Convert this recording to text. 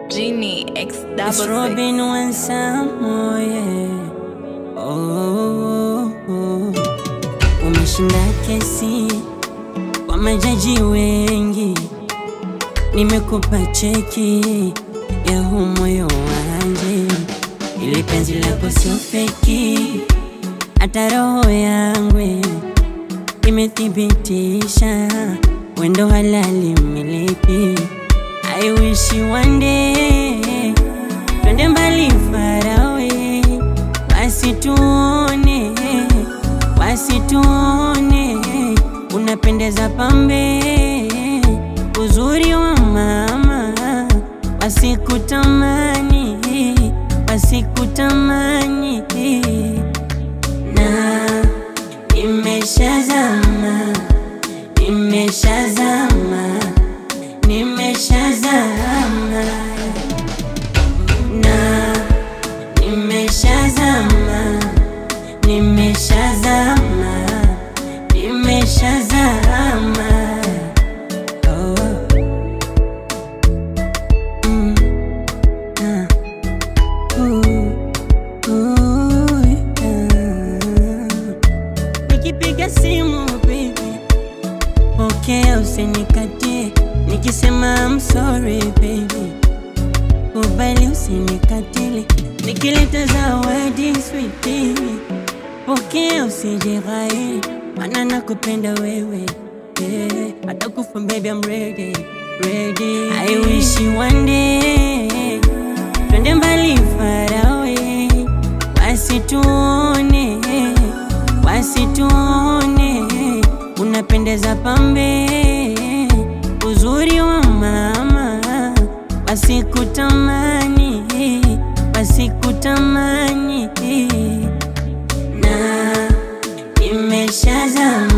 Genie X double It's Robin one some more, yeah. Oh. Umeshinda kesi kwa majaji wengi, nimekupa cheki ya huu moyo wanje. Ile penzi lako sio feki, hata roho yangu imethibitisha wendo halali miliki. I wish you one day twende mbali far away, wasituone unapendeza pambe, uzuri wa mama, wasikutamani na nimeshazama na nimeshazama. Nikipiga simu baby, pokea usinikate, nikisema I'm sorry baby, kubali usinikatile, nikileta zawadi sweetie, pokea usijirahi, maana nakupenda wewe, yeah. Hata kufa baby I'm ready. I wish you one day twende mbali far away, wasituone unapendeza pambe, uzuri wa mama, wasikutamani na nimeshazama.